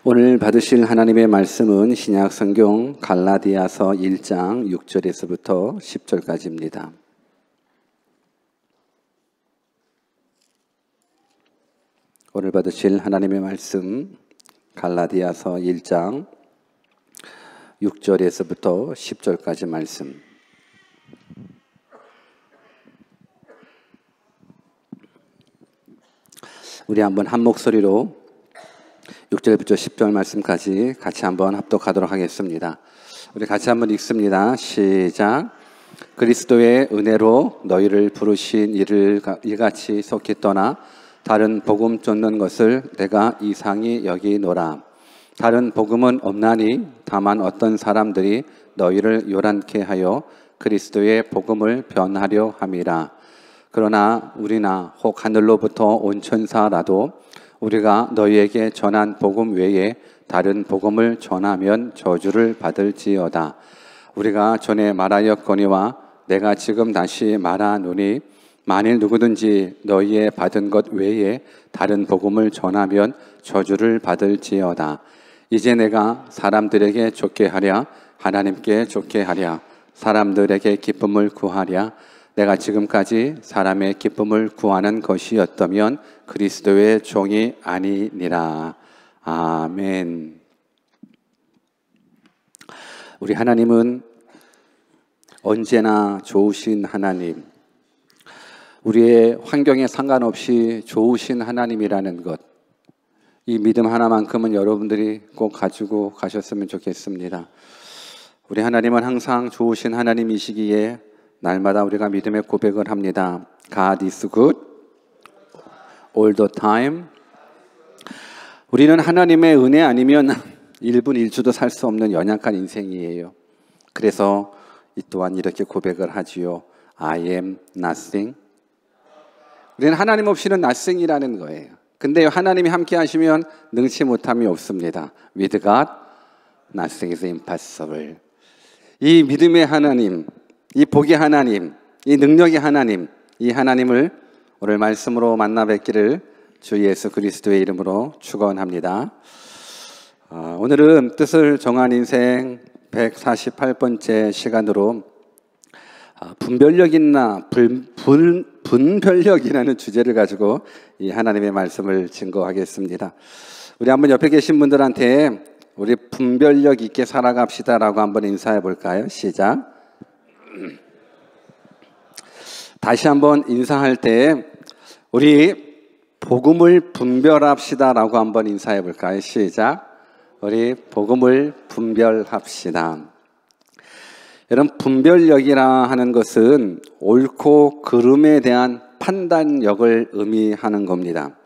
오늘 받으실 하나님의 말씀은 신약 성경 갈라디아서 1장 6절에서부터 10절까지입니다. 오늘 받으실 하나님의 말씀 갈라디아서 1장 6절에서부터 10절까지 말씀. 우리 한번 한 목소리로 6절부터 10절 말씀까지 같이 한번 합독하도록 하겠습니다. 우리 같이 한번 읽습니다. 시작. 그리스도의 은혜로 너희를 부르신 이를 이같이 속히 떠나 다른 복음 쫓는 것을 내가 이상히 여기노라. 다른 복음은 없나니 다만 어떤 사람들이 너희를 요란케 하여 그리스도의 복음을 변하려 함이라. 그러나 우리나 혹 하늘로부터 온 천사라도 우리가 너희에게 전한 복음 외에 다른 복음을 전하면 저주를 받을지어다. 우리가 전에 말하였거니와 내가 지금 다시 말하노니 만일 누구든지 너희의 받은 것 외에 다른 복음을 전하면 저주를 받을지어다. 이제 내가 사람들에게 좋게 하랴 하나님께 좋게 하랴 사람들에게 기쁨을 구하랴. 내가 지금까지 사람의 기쁨을 구하는 것이었다면 그리스도의 종이 아니니라. 아멘. 우리 하나님은 언제나 좋으신 하나님, 우리의 환경에 상관없이 좋으신 하나님이라는 것, 이 믿음 하나만큼은 여러분들이 꼭 가지고 가셨으면 좋겠습니다. 우리 하나님은 항상 좋으신 하나님이시기에 날마다 우리가 믿음의 고백을 합니다. God is good all the time. 우리는 하나님의 은혜 아니면 1분 1초도 살 수 없는 연약한 인생이에요. 그래서 이 또한 이렇게 고백을 하지요. I am nothing. 우리는 하나님 없이는 nothing이라는 거예요. 근데 하나님이 함께 하시면 능치 못함이 없습니다. With God, nothing is impossible. 이 믿음의 하나님, 이 복의 하나님, 이 능력의 하나님, 이 하나님을 오늘 말씀으로 만나 뵙기를 주 예수 그리스도의 이름으로 축원합니다. 오늘은 뜻을 정한 인생 148번째 시간으로 분별력이나 분별력이라는 주제를 가지고 이 하나님의 말씀을 증거하겠습니다. 우리 한번 옆에 계신 분들한테 우리 분별력 있게 살아갑시다라고 한번 인사해 볼까요? 시작. 다시 한번 인사할 때 우리 복음을 분별합시다라고 한번 인사해 볼까요? 시작. 우리 복음을 분별합시다. 여러분, 분별력이라 하는 것은 옳고 그름에 대한 판단력을 의미하는 겁니다.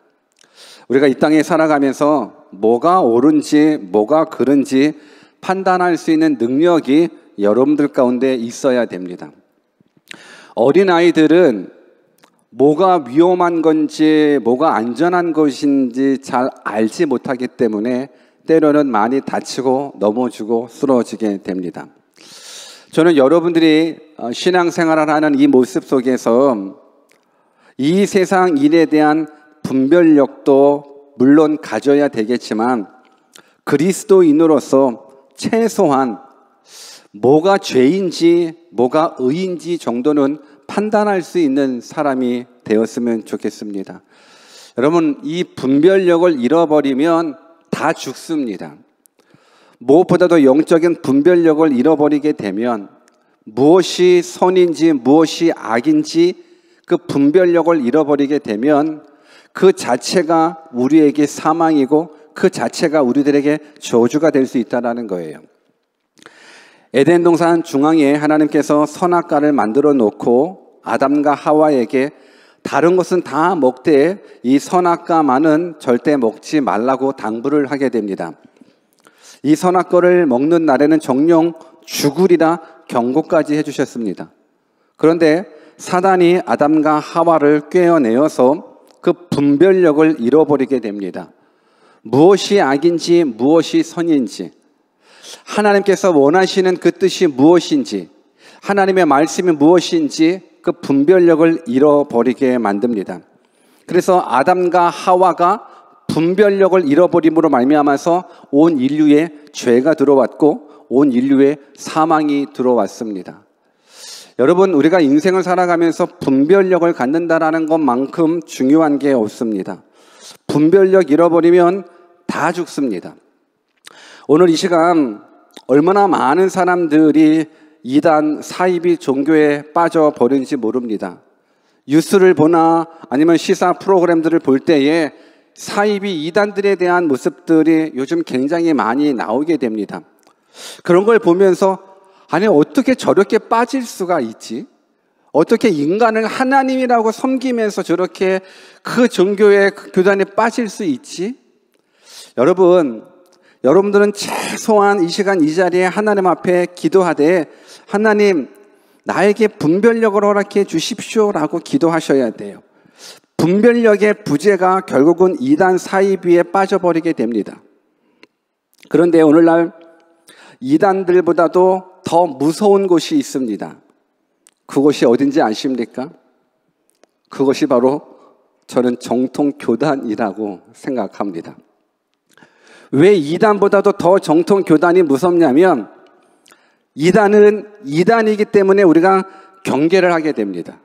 우리가 이 땅에 살아가면서 뭐가 옳은지 뭐가 그른지 판단할 수 있는 능력이 여러분들 가운데 있어야 됩니다. 어린아이들은 뭐가 위험한 건지 뭐가 안전한 것인지 잘 알지 못하기 때문에 때로는 많이 다치고 넘어지고 쓰러지게 됩니다. 저는 여러분들이 신앙생활을 하는 이 모습 속에서 이 세상 일에 대한 분별력도 물론 가져야 되겠지만 그리스도인으로서 최소한 뭐가 죄인지 뭐가 의인지 정도는 판단할 수 있는 사람이 되었으면 좋겠습니다. 여러분, 이 분별력을 잃어버리면 다 죽습니다. 무엇보다도 영적인 분별력을 잃어버리게 되면 무엇이 선인지 무엇이 악인지 그 분별력을 잃어버리게 되면 그 자체가 우리에게 사망이고 그 자체가 우리들에게 저주가 될 수 있다는 거예요. 에덴 동산 중앙에 하나님께서 선악과를 만들어 놓고 아담과 하와에게 다른 것은 다 먹되 이 선악과만은 절대 먹지 말라고 당부를 하게 됩니다. 이 선악과를 먹는 날에는 정령 죽으리라 경고까지 해주셨습니다. 그런데 사단이 아담과 하와를 꿰어내어서 그 분별력을 잃어버리게 됩니다. 무엇이 악인지 무엇이 선인지, 하나님께서 원하시는 그 뜻이 무엇인지, 하나님의 말씀이 무엇인지 그 분별력을 잃어버리게 만듭니다. 그래서 아담과 하와가 분별력을 잃어버림으로 말미암아서 온 인류에 죄가 들어왔고 온 인류에 사망이 들어왔습니다. 여러분, 우리가 인생을 살아가면서 분별력을 갖는다라는 것만큼 중요한 게 없습니다. 분별력 잃어버리면 다 죽습니다. 오늘 이 시간 얼마나 많은 사람들이 이단 사이비 종교에 빠져버린지 모릅니다. 뉴스를 보나 아니면 시사 프로그램들을 볼 때에 사이비 이단들에 대한 모습들이 요즘 굉장히 많이 나오게 됩니다. 그런 걸 보면서 아니 어떻게 저렇게 빠질 수가 있지? 어떻게 인간을 하나님이라고 섬기면서 저렇게 그 종교의 그 교단에 빠질 수 있지? 여러분들은 최소한 이 시간 이 자리에 하나님 앞에 기도하되 하나님 나에게 분별력을 허락해 주십시오라고 기도하셔야 돼요. 분별력의 부재가 결국은 이단 사이비에 빠져버리게 됩니다. 그런데 오늘날 이단들보다도 더 무서운 곳이 있습니다. 그곳이 어딘지 아십니까? 그것이 바로 저는 정통교단이라고 생각합니다. 왜 이단보다도 더 정통교단이 무섭냐면 이단은 이단이기 때문에 우리가 경계를 하게 됩니다.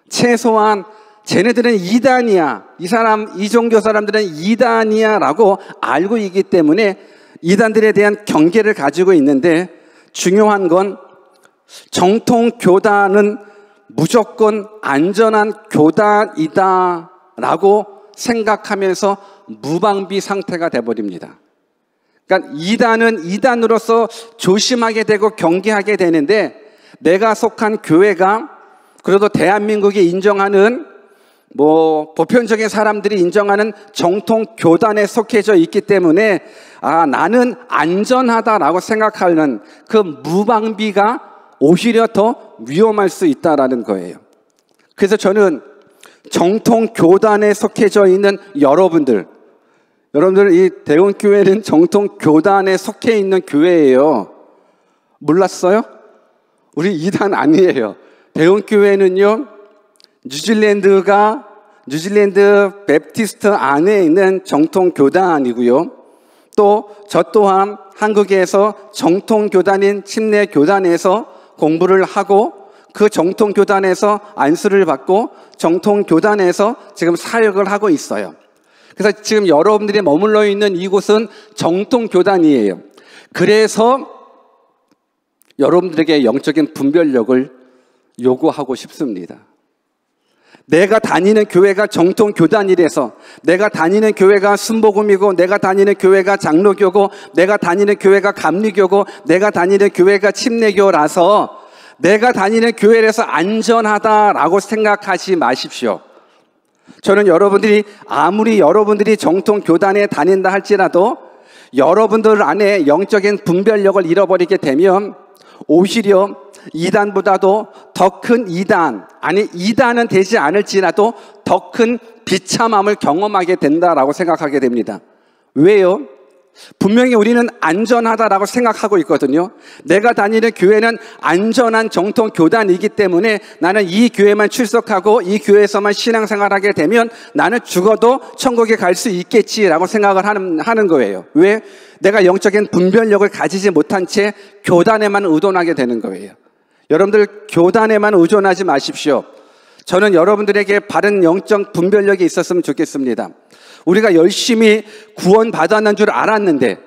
최소한 쟤네들은 이단이야, 이 종교 사람들은 이단이야 라고 알고 있기 때문에 이단들에 대한 경계를 가지고 있는데 중요한 건 정통교단은 무조건 안전한 교단이다 라고 생각하면서 무방비 상태가 돼버립니다. 그러니까 이단은 이단으로서 조심하게 되고 경계하게 되는데 내가 속한 교회가 그래도 대한민국이 인정하는 보편적인 사람들이 인정하는 정통교단에 속해져 있기 때문에 나는 안전하다라고 생각하는 그 무방비가 오히려 더 위험할 수 있다라는 거예요. 그래서 저는 정통교단에 속해져 있는 여러분들 이 대원교회는 정통교단에 속해 있는 교회예요. 몰랐어요? 우리 이단 아니에요. 대원교회는요, 뉴질랜드 베프티스트 안에 있는 정통교단이고요. 또 저 또한 한국에서 정통교단인 침례교단에서 공부를 하고 그 정통교단에서 안수를 받고 정통교단에서 지금 사역을 하고 있어요. 그래서 지금 여러분들이 머물러 있는 이곳은 정통교단이에요. 그래서 여러분들에게 영적인 분별력을 요구하고 싶습니다. 내가 다니는 교회가 정통교단이라서, 내가 다니는 교회가 순복음이고, 내가 다니는 교회가 장로교고, 내가 다니는 교회가 감리교고, 내가 다니는 교회가 침례교라서 내가 다니는 교회에서 안전하다라고 생각하지 마십시오. 저는 아무리 여러분들이 정통교단에 다닌다 할지라도 여러분들 안에 영적인 분별력을 잃어버리게 되면 오히려 이단보다도 더 큰 이단은 되지 않을지라도 더 큰 비참함을 경험하게 된다라고 생각하게 됩니다. 왜요? 분명히 우리는 안전하다라고 생각하고 있거든요. 내가 다니는 교회는 안전한 정통교단이기 때문에 나는 이 교회만 출석하고 이 교회에서만 신앙생활하게 되면 나는 죽어도 천국에 갈 수 있겠지라고 생각을 하는 거예요. 왜? 내가 영적인 분별력을 가지지 못한 채 교단에만 의존하게 되는 거예요. 여러분들 교단에만 의존하지 마십시오. 저는 여러분들에게 바른 영적 분별력이 있었으면 좋겠습니다. 우리가 열심히 구원받았는 줄 알았는데,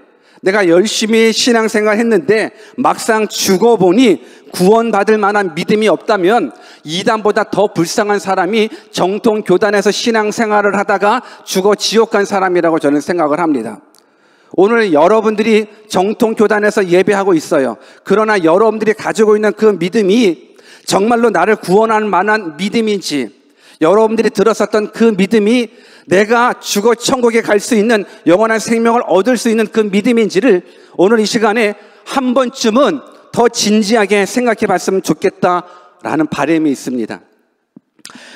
내가 열심히 신앙생활 했는데 막상 죽어보니 구원받을 만한 믿음이 없다면 이단보다 더 불쌍한 사람이 정통교단에서 신앙생활을 하다가 죽어 지옥 간 사람이라고 저는 생각을 합니다. 오늘 여러분들이 정통교단에서 예배하고 있어요. 그러나 여러분들이 가지고 있는 그 믿음이 정말로 나를 구원할 만한 믿음인지, 여러분들이 들었었던 그 믿음이 내가 죽어 천국에 갈 수 있는 영원한 생명을 얻을 수 있는 그 믿음인지를 오늘 이 시간에 한 번쯤은 더 진지하게 생각해 봤으면 좋겠다라는 바람이 있습니다.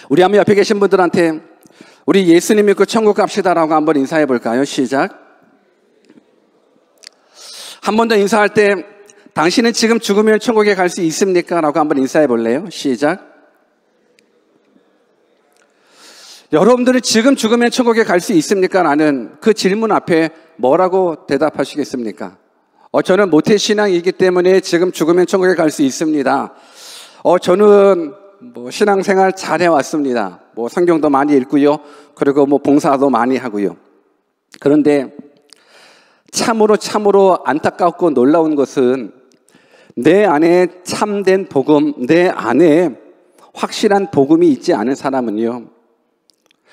우리 한번 옆에 계신 분들한테 우리 예수님 믿고 천국 갑시다라고 한번 인사해 볼까요? 시작. 한 번 더 인사할 때 당신은 지금 죽으면 천국에 갈 수 있습니까? 라고 한번 인사해 볼래요? 시작. 여러분들은 지금 죽으면 천국에 갈 수 있습니까? 라는 그 질문 앞에 뭐라고 대답하시겠습니까? 저는 모태신앙이기 때문에 지금 죽으면 천국에 갈 수 있습니다. 저는 신앙생활 잘 해왔습니다. 성경도 많이 읽고요. 그리고 봉사도 많이 하고요. 그런데 참으로 안타깝고 놀라운 것은 내 안에 참된 복음, 내 안에 확실한 복음이 있지 않은 사람은요,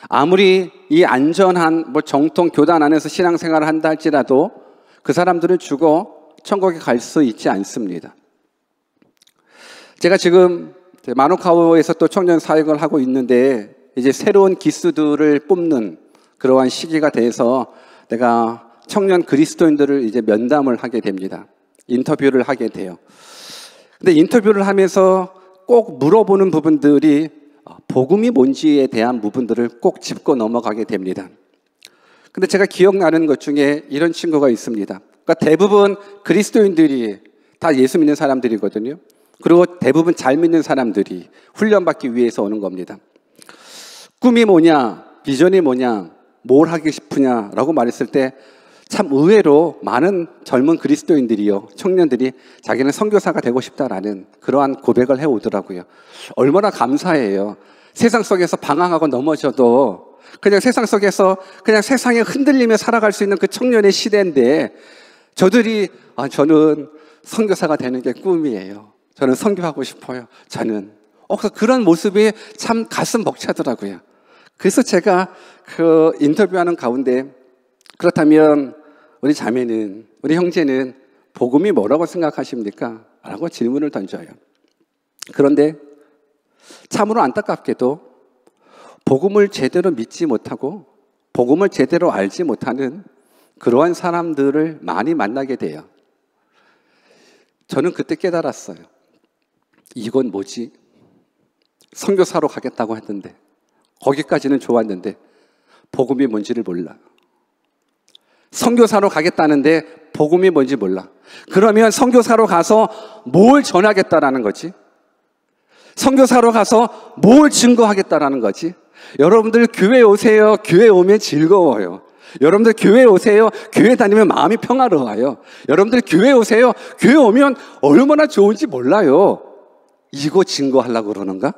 아무리 이 안전한 정통 교단 안에서 신앙생활을 한다 할지라도 그 사람들은 죽어 천국에 갈 수 있지 않습니다. 제가 지금 마누카우에서 또 청년 사역을 하고 있는데 이제 새로운 기수들을 뽑는 그러한 시기가 돼서 내가 청년 그리스도인들을 이제 면담을 하게 됩니다. 인터뷰를 하게 돼요. 근데 인터뷰를 하면서 꼭 물어보는 부분들이 복음이 뭔지에 대한 부분들을 꼭 짚고 넘어가게 됩니다. 근데 제가 기억나는 것 중에 이런 친구가 있습니다. 그러니까 대부분 그리스도인들이 다 예수 믿는 사람들이거든요. 그리고 대부분 잘 믿는 사람들이 훈련받기 위해서 오는 겁니다. 꿈이 뭐냐, 비전이 뭐냐, 뭘 하기 싶으냐라고 말했을 때 참 의외로 많은 젊은 그리스도인들이요, 청년들이 자기는 선교사가 되고 싶다라는 그러한 고백을 해오더라고요. 얼마나 감사해요. 세상 속에서 방황하고 넘어져도 그냥 세상 속에서 그냥 세상에 흔들리며 살아갈 수 있는 그 청년의 시대인데 저들이 저는 선교사가 되는 게 꿈이에요. 저는 선교하고 싶어요. 저는 그런 모습이 참 가슴 벅차더라고요. 그래서 제가 그 인터뷰하는 가운데 그렇다면 우리 자매는, 우리 형제는 복음이 뭐라고 생각하십니까? 라고 질문을 던져요. 그런데 참으로 안타깝게도 복음을 제대로 믿지 못하고 복음을 제대로 알지 못하는 그러한 사람들을 많이 만나게 돼요. 저는 그때 깨달았어요. 이건 뭐지? 선교사로 가겠다고 했는데, 거기까지는 좋았는데 복음이 뭔지를 몰라. 선교사로 가겠다는데 복음이 뭔지 몰라. 그러면 선교사로 가서 뭘 전하겠다라는 거지? 선교사로 가서 뭘 증거하겠다라는 거지? 여러분들 교회 오세요. 교회 오면 즐거워요. 여러분들 교회 오세요. 교회 다니면 마음이 평화로워요. 여러분들 교회 오세요. 교회 오면 얼마나 좋은지 몰라요. 이거 증거하려고 그러는가?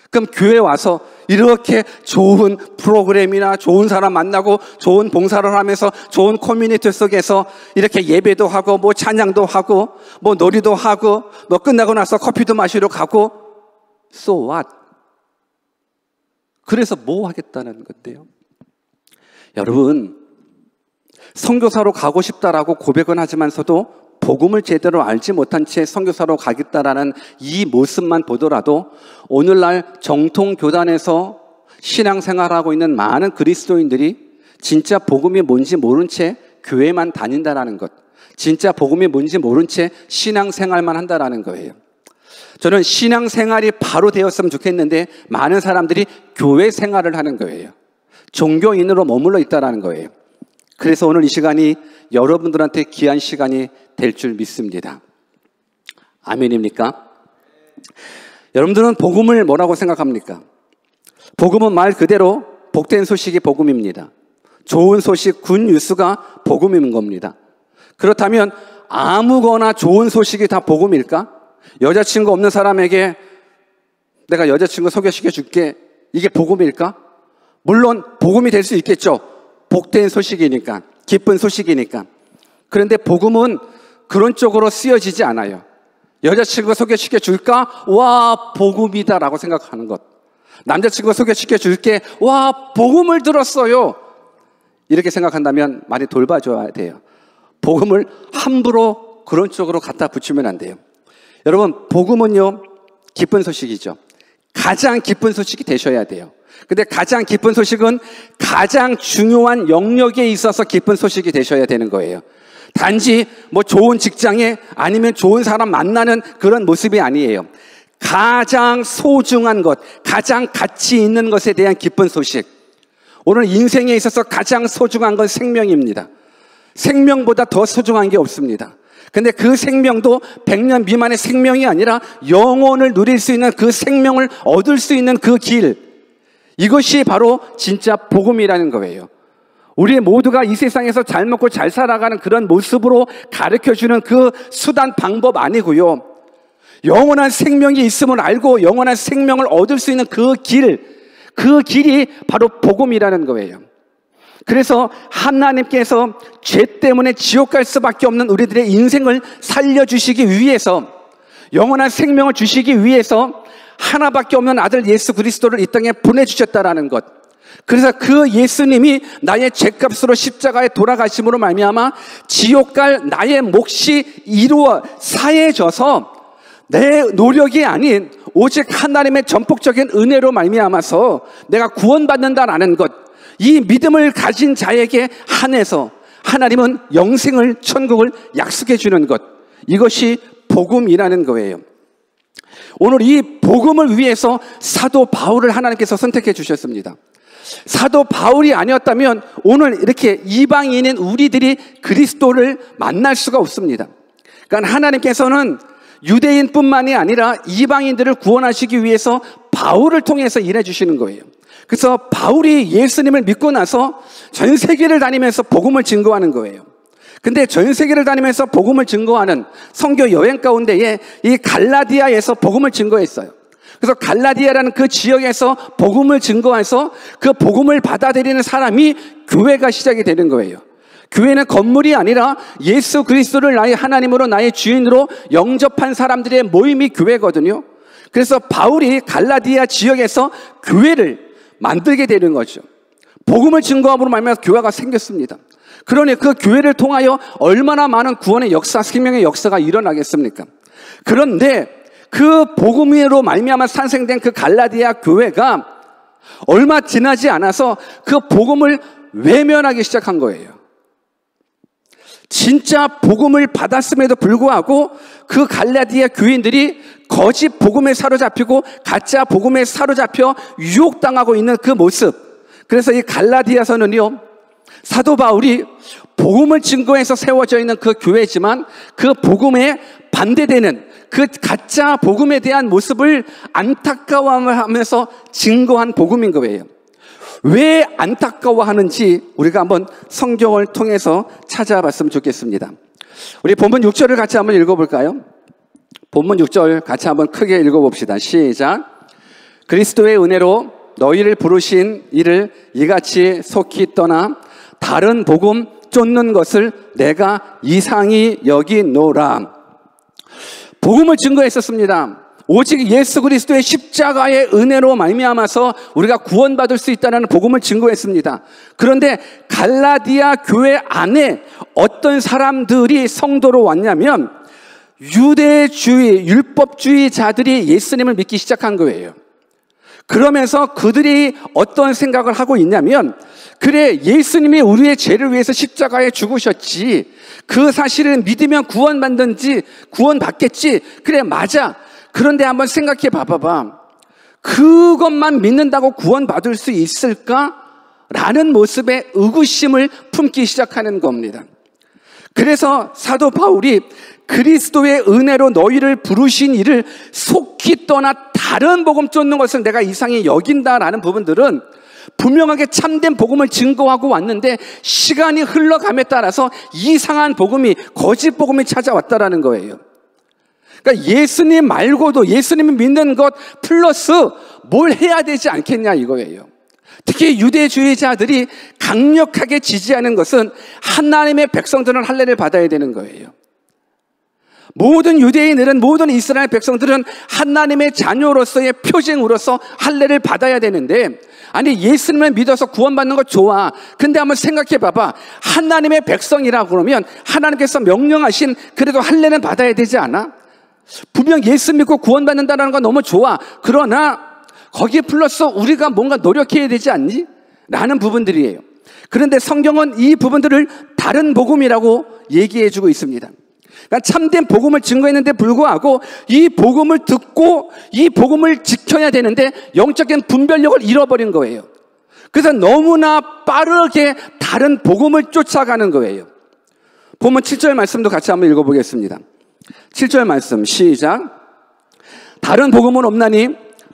그럼 교회 와서 이렇게 좋은 프로그램이나 좋은 사람 만나고 좋은 봉사를 하면서 좋은 커뮤니티 속에서 이렇게 예배도 하고 찬양도 하고 놀이도 하고 끝나고 나서 커피도 마시러 가고 So what? 그래서 뭐 하겠다는 건데요? 여러분, 선교사로 가고 싶다라고 고백은 하지만서도 복음을 제대로 알지 못한 채 선교사로 가겠다라는 이 모습만 보더라도 오늘날 정통 교단에서 신앙생활하고 있는 많은 그리스도인들이 진짜 복음이 뭔지 모른 채 교회만 다닌다라는 것, 진짜 복음이 뭔지 모른 채 신앙생활만 한다라는 거예요. 저는 신앙생활이 바로 되었으면 좋겠는데 많은 사람들이 교회 생활을 하는 거예요. 종교인으로 머물러 있다라는 거예요. 그래서 오늘 이 시간이 여러분들한테 귀한 시간이 될 줄 믿습니다. 아멘입니까? 여러분들은 복음을 뭐라고 생각합니까? 복음은 말 그대로 복된 소식이 복음입니다. 좋은 소식, 굿뉴스가 복음인 겁니다. 그렇다면 아무거나 좋은 소식이 다 복음일까? 여자친구 없는 사람에게 내가 여자친구 소개시켜 줄게, 이게 복음일까? 물론 복음이 될 수 있겠죠. 복된 소식이니까, 기쁜 소식이니까. 그런데 복음은 그런 쪽으로 쓰여지지 않아요. 여자친구 소개시켜 줄까? 와, 복음이다라고 생각하는 것. 남자친구 소개시켜 줄게. 와, 복음을 들었어요. 이렇게 생각한다면 많이 돌봐줘야 돼요. 복음을 함부로 그런 쪽으로 갖다 붙이면 안 돼요. 여러분, 복음은요, 기쁜 소식이죠. 가장 기쁜 소식이 되셔야 돼요. 근데 가장 기쁜 소식은 가장 중요한 영역에 있어서 기쁜 소식이 되셔야 되는 거예요. 단지 좋은 직장에 아니면 좋은 사람 만나는 그런 모습이 아니에요. 가장 소중한 것, 가장 가치 있는 것에 대한 기쁜 소식. 오늘 인생에 있어서 가장 소중한 건 생명입니다. 생명보다 더 소중한 게 없습니다. 근데 그 생명도 100년 미만의 생명이 아니라 영혼을 누릴 수 있는 그 생명을 얻을 수 있는 그 길, 이것이 바로 진짜 복음이라는 거예요. 우리 모두가 이 세상에서 잘 먹고 잘 살아가는 그런 모습으로 가르쳐주는 그 수단 방법 아니고요. 영원한 생명이 있음을 알고 영원한 생명을 얻을 수 있는 그 길이 바로 복음이라는 거예요. 그래서 하나님께서 죄 때문에 지옥 갈 수밖에 없는 우리들의 인생을 살려주시기 위해서, 영원한 생명을 주시기 위해서 하나밖에 없는 아들 예수 그리스도를 이 땅에 보내주셨다라는 것. 그래서 그 예수님이 나의 죄값으로 십자가에 돌아가심으로 말미암아 지옥 갈 나의 몫이 사해져서 내 노력이 아닌 오직 하나님의 전폭적인 은혜로 말미암아서 내가 구원받는다라는 것, 이 믿음을 가진 자에게 한해서 하나님은 영생을, 천국을 약속해 주는 것, 이것이 복음이라는 거예요. 오늘 이 복음을 위해서 사도 바울을 하나님께서 선택해 주셨습니다. 사도 바울이 아니었다면 오늘 이렇게 이방인인 우리들이 그리스도를 만날 수가 없습니다. 그러니까 하나님께서는 유대인뿐만이 아니라 이방인들을 구원하시기 위해서 바울을 통해서 일해 주시는 거예요. 그래서 바울이 예수님을 믿고 나서 전 세계를 다니면서 복음을 증거하는 거예요. 근데 전 세계를 다니면서 복음을 증거하는 선교 여행 가운데에 이 갈라디아에서 복음을 증거했어요. 그래서 갈라디아라는 그 지역에서 복음을 증거해서 그 복음을 받아들이는 사람이 교회가 시작이 되는 거예요. 교회는 건물이 아니라 예수 그리스도를 나의 하나님으로 나의 주인으로 영접한 사람들의 모임이 교회거든요. 그래서 바울이 갈라디아 지역에서 교회를 만들게 되는 거죠. 복음을 증거함으로 말미암아 교회가 생겼습니다. 그러니 그 교회를 통하여 얼마나 많은 구원의 역사, 생명의 역사가 일어나겠습니까? 그런데 그 복음으로 말미암아 탄생된 그 갈라디아 교회가 얼마 지나지 않아서 그 복음을 외면하기 시작한 거예요. 진짜 복음을 받았음에도 불구하고 그 갈라디아 교인들이 거짓 복음에 사로잡히고 가짜 복음에 사로잡혀 유혹당하고 있는 그 모습. 그래서 이 갈라디아서는요, 사도 바울이 복음을 증거해서 세워져 있는 그 교회지만 그 복음에 반대되는 그 가짜 복음에 대한 모습을 안타까워하면서 증거한 복음인 거예요. 왜 안타까워하는지 우리가 한번 성경을 통해서 찾아봤으면 좋겠습니다. 우리 본문 6절을 같이 한번 읽어볼까요? 본문 6절 같이 한번 크게 읽어봅시다. 시작. 그리스도의 은혜로 너희를 부르신 이를 이같이 속히 떠나 다른 복음 쫓는 것을 내가 이상히 여기노라. 복음을 증거했었습니다. 오직 예수 그리스도의 십자가의 은혜로 말미암아서 우리가 구원받을 수 있다는 복음을 증거했습니다. 그런데 갈라디아 교회 안에 어떤 사람들이 성도로 왔냐면 유대주의, 율법주의자들이 예수님을 믿기 시작한 거예요. 그러면서 그들이 어떤 생각을 하고 있냐면, 그래, 예수님이 우리의 죄를 위해서 십자가에 죽으셨지, 그 사실을 믿으면 구원받겠지, 그래, 맞아. 그런데 한번 생각해 봐봐. 그것만 믿는다고 구원받을 수 있을까? 라는 모습의 의구심을 품기 시작하는 겁니다. 그래서 사도 바울이 그리스도의 은혜로 너희를 부르신 이를 속히 떠나 다른 복음 쫓는 것을 내가 이상히 여긴다라는 부분들은 분명하게 참된 복음을 증거하고 왔는데 시간이 흘러감에 따라서 이상한 복음이, 거짓 복음이 찾아왔다라는 거예요. 그러니까 예수님 말고도 예수님을 믿는 것 플러스 뭘 해야 되지 않겠냐 이거예요. 특히 유대주의자들이 강력하게 지지하는 것은 하나님의 백성들은 할례를 받아야 되는 거예요. 모든 유대인들은, 모든 이스라엘 백성들은 하나님의 자녀로서의 표징으로서 할례를 받아야 되는데, 아니 예수님을 믿어서 구원받는 거 좋아. 근데 한번 생각해 봐봐. 하나님의 백성이라고 그러면 하나님께서 명령하신 그래도 할례는 받아야 되지 않아? 분명 예수 믿고 구원받는다는 건 너무 좋아. 그러나 거기에 플러스 우리가 뭔가 노력해야 되지 않니? 라는 부분들이에요. 그런데 성경은 이 부분들을 다른 복음이라고 얘기해주고 있습니다. 그러니까 참된 복음을 증거했는데 불구하고 이 복음을 듣고 이 복음을 지켜야 되는데 영적인 분별력을 잃어버린 거예요. 그래서 너무나 빠르게 다른 복음을 쫓아가는 거예요. 본문 7절 말씀도 같이 한번 읽어보겠습니다. 7절 말씀 시작. 다른 복음은 없나니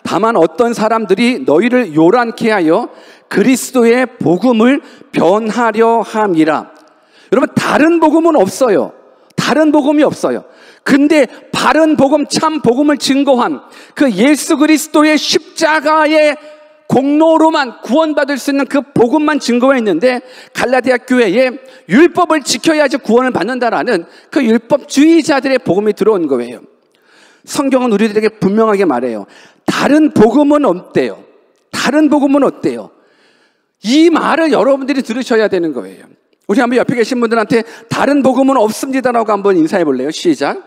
다만 어떤 사람들이 너희를 요란케 하여 그리스도의 복음을 변하려 함이라. 여러분, 다른 복음은 없어요. 다른 복음이 없어요. 근데 바른 복음, 참 복음을 증거한 그 예수 그리스도의 십자가의 공로로만 구원받을 수 있는 그 복음만 증거했는데, 갈라디아 교회에 율법을 지켜야지 구원을 받는다라는 그 율법주의자들의 복음이 들어온 거예요. 성경은 우리들에게 분명하게 말해요. 다른 복음은 없대요. 다른 복음은 없대요. 이 말을 여러분들이 들으셔야 되는 거예요. 우리 한번 옆에 계신 분들한테 다른 복음은 없습니다라고 한번 인사해 볼래요? 시작.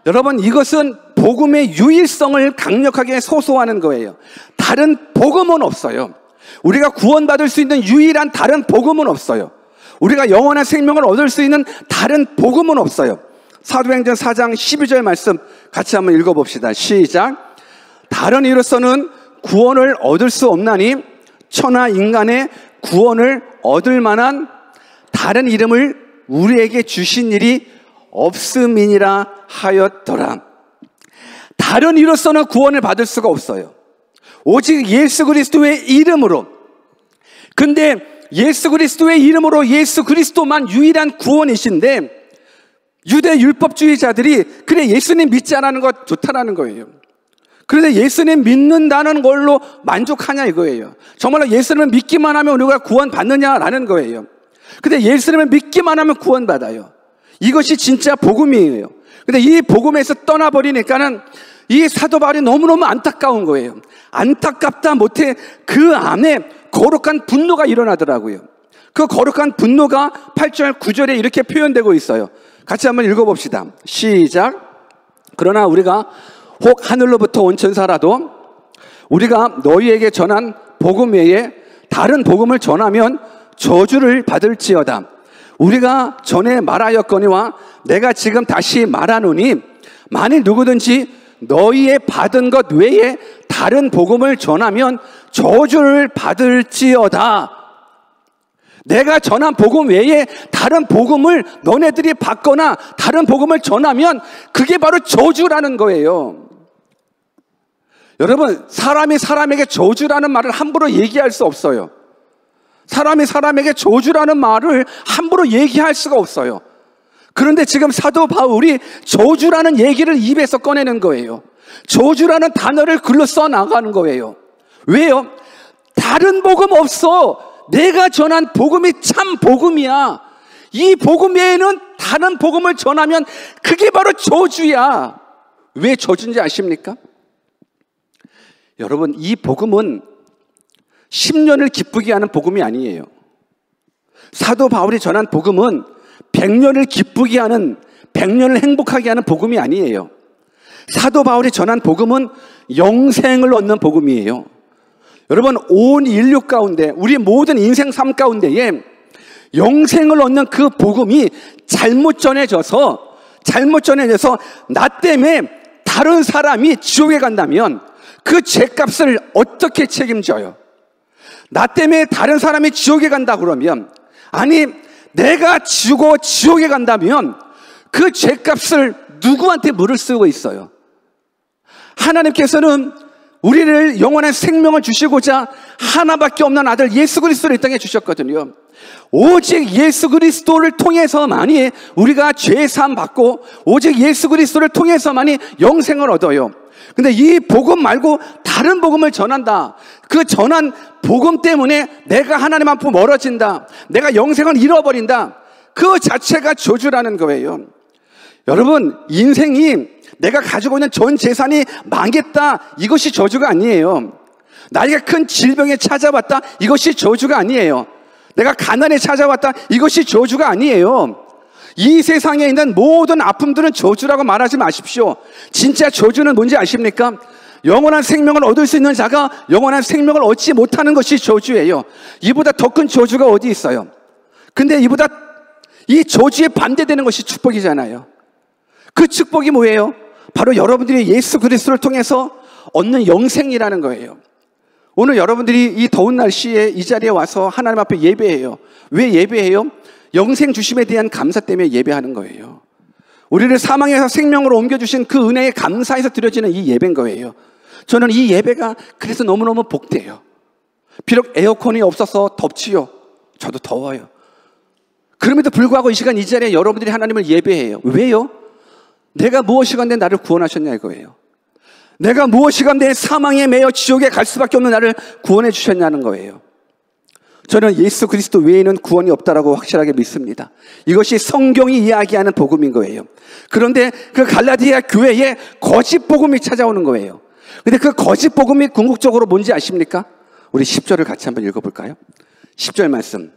여러분, 이것은 복음의 유일성을 강력하게 소소하는 거예요. 다른 복음은 없어요. 우리가 구원받을 수 있는 유일한 다른 복음은 없어요. 우리가 영원한 생명을 얻을 수 있는 다른 복음은 없어요. 사도행전 4장 12절 말씀 같이 한번 읽어봅시다. 시작. 다른 이로서는 구원을 얻을 수 없나니 천하 인간의 구원을 얻을 만한 다른 이름을 우리에게 주신 일이 없음이니라 하였더라. 다른 이로서는 구원을 받을 수가 없어요. 오직 예수 그리스도의 이름으로. 근데 예수 그리스도의 이름으로 예수 그리스도만 유일한 구원이신데, 유대 율법주의자들이 그래 예수님 믿자라는 것 좋다라는 거예요. 그런데 예수님 믿는다는 걸로 만족하냐 이거예요. 정말로 예수님을 믿기만 하면 우리가 구원 받느냐라는 거예요. 근데 예수님을 믿기만 하면 구원 받아요. 이것이 진짜 복음이에요. 근데 이 복음에서 떠나버리니까는 이 사도 바울이 너무너무 안타까운 거예요. 안타깝다 못해 그 안에 거룩한 분노가 일어나더라고요. 그 거룩한 분노가 8절 9절에 이렇게 표현되고 있어요. 같이 한번 읽어봅시다. 시작. 그러나 우리가 혹 하늘로부터 온 천사라도 우리가 너희에게 전한 복음 외에 다른 복음을 전하면 저주를 받을지어다. 우리가 전에 말하였거니와 내가 지금 다시 말하노니 만일 누구든지 너희의 받은 것 외에 다른 복음을 전하면 저주를 받을지어다. 내가 전한 복음 외에 다른 복음을 너네들이 받거나 다른 복음을 전하면 그게 바로 저주라는 거예요. 여러분, 사람이 사람에게 저주라는 말을 함부로 얘기할 수 없어요. 사람이 사람에게 저주라는 말을 함부로 얘기할 수가 없어요. 그런데 지금 사도 바울이 저주라는 얘기를 입에서 꺼내는 거예요. 저주라는 단어를 글로 써나가는 거예요. 왜요? 다른 복음 없어. 내가 전한 복음이 참 복음이야. 이 복음 외에는 다른 복음을 전하면 그게 바로 저주야. 왜 저주인지 아십니까? 여러분, 이 복음은 10년을 기쁘게 하는 복음이 아니에요. 사도 바울이 전한 복음은 100년을 기쁘게 하는, 100년을 행복하게 하는 복음이 아니에요. 사도 바울이 전한 복음은 영생을 얻는 복음이에요. 여러분, 온 인류 가운데, 우리 모든 인생 삶 가운데에 영생을 얻는 그 복음이 잘못 전해져서 나 때문에 다른 사람이 지옥에 간다면 그 죄값을 어떻게 책임져요? 나 때문에 다른 사람이 지옥에 간다 그러면, 아니 내가 지고 지옥에 간다면 그 죄값을 누구한테 물을 쓰고 있어요? 하나님께서는 우리를 영원한 생명을 주시고자 하나밖에 없는 아들 예수 그리스도를 이 땅에 주셨거든요. 오직 예수 그리스도를 통해서만이 우리가 죄 사함 받고, 오직 예수 그리스도를 통해서만이 영생을 얻어요. 근데 이 복음 말고 다른 복음을 전한다. 그 전한 복음 때문에 내가 하나님 앞으로 멀어진다. 내가 영생을 잃어버린다. 그 자체가 저주라는 거예요. 여러분, 인생이 내가 가지고 있는 전 재산이 망했다. 이것이 저주가 아니에요. 나에게 큰 질병에 찾아왔다. 이것이 저주가 아니에요. 내가 가난에 찾아왔다. 이것이 저주가 아니에요. 이 세상에 있는 모든 아픔들은 저주라고 말하지 마십시오. 진짜 저주는 뭔지 아십니까? 영원한 생명을 얻을 수 있는 자가 영원한 생명을 얻지 못하는 것이 저주예요. 이보다 더 큰 저주가 어디 있어요? 근데 이보다 이 저주에 반대되는 것이 축복이잖아요. 그 축복이 뭐예요? 바로 여러분들이 예수 그리스도를 통해서 얻는 영생이라는 거예요. 오늘 여러분들이 이 더운 날씨에 이 자리에 와서 하나님 앞에 예배해요. 왜 예배해요? 영생 주심에 대한 감사 때문에 예배하는 거예요. 우리를 사망에서 생명으로 옮겨주신 그 은혜에 감사해서 드려지는 이 예배인 거예요. 저는 이 예배가 그래서 너무너무 복돼요. 비록 에어컨이 없어서 덥지요. 저도 더워요. 그럼에도 불구하고 이 시간 이 자리에 여러분들이 하나님을 예배해요. 왜요? 내가 무엇이 간데 나를 구원하셨냐 이거예요. 내가 무엇이 간데 사망에 매여 지옥에 갈 수밖에 없는 나를 구원해 주셨냐는 거예요. 저는 예수 그리스도 외에는 구원이 없다라고 확실하게 믿습니다. 이것이 성경이 이야기하는 복음인 거예요. 그런데 그 갈라디아 교회에 거짓 복음이 찾아오는 거예요. 근데 그 거짓 복음이 궁극적으로 뭔지 아십니까? 우리 10절을 같이 한번 읽어볼까요? 10절 말씀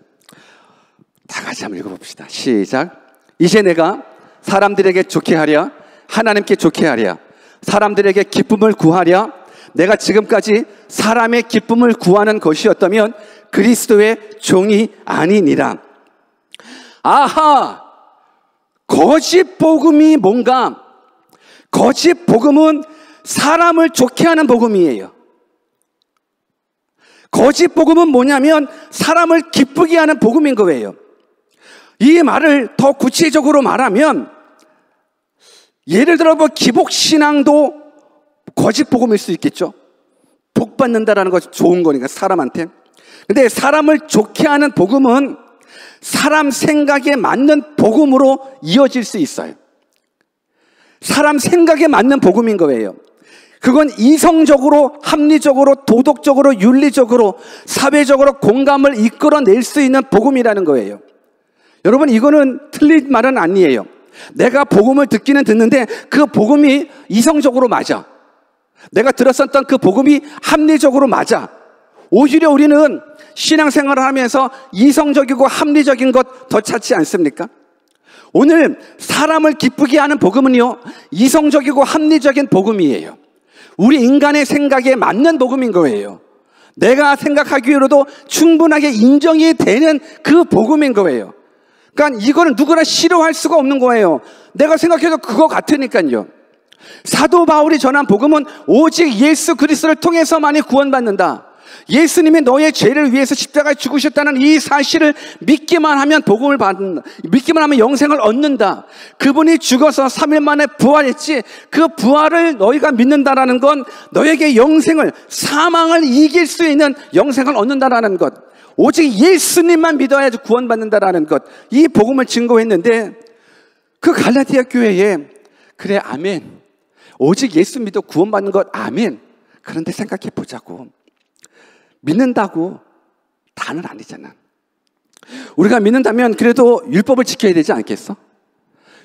다 같이 한번 읽어봅시다. 시작. 이제 내가 사람들에게 좋게 하랴 하나님께 좋게 하랴 사람들에게 기쁨을 구하랴 내가 지금까지 사람의 기쁨을 구하는 것이었다면 그리스도의 종이 아니니라. 아하! 거짓 복음이 뭔가? 거짓 복음은 사람을 좋게 하는 복음이에요. 거짓 복음은 뭐냐면 사람을 기쁘게 하는 복음인 거예요. 이 말을 더 구체적으로 말하면 예를 들어 기복신앙도 거짓 복음일 수 있겠죠. 복 받는다라는 것이 좋은 거니까 사람한테. 근데 사람을 좋게 하는 복음은 사람 생각에 맞는 복음으로 이어질 수 있어요. 사람 생각에 맞는 복음인 거예요. 그건 이성적으로, 합리적으로, 도덕적으로, 윤리적으로, 사회적으로 공감을 이끌어낼 수 있는 복음이라는 거예요. 여러분, 이거는 틀린 말은 아니에요. 내가 복음을 듣기는 듣는데 그 복음이 이성적으로 맞아. 내가 들었었던 그 복음이 합리적으로 맞아. 오히려 우리는 신앙생활을 하면서 이성적이고 합리적인 것 더 찾지 않습니까? 오늘 사람을 기쁘게 하는 복음은요, 이성적이고 합리적인 복음이에요. 우리 인간의 생각에 맞는 복음인 거예요. 내가 생각하기로도 충분하게 인정이 되는 그 복음인 거예요. 그러니까 이거는 누구나 싫어할 수가 없는 거예요. 내가 생각해도 그거 같으니까요. 사도 바울이 전한 복음은 오직 예수 그리스도를 통해서만이 구원받는다. 예수님이 너의 죄를 위해서 십자가에 죽으셨다는 이 사실을 믿기만 하면 복음을 받는다. 믿기만 하면 영생을 얻는다. 그분이 죽어서 3일 만에 부활했지, 그 부활을 너희가 믿는다라는 건 너에게 영생을, 사망을 이길 수 있는 영생을 얻는다라는 것, 오직 예수님만 믿어야지 구원받는다라는 것, 이 복음을 증거했는데 그 갈라디아 교회에 그래 아멘, 오직 예수 믿어 구원받는 것 아멘. 그런데 생각해 보자고, 믿는다고 다는 아니잖아. 우리가 믿는다면 그래도 율법을 지켜야 되지 않겠어?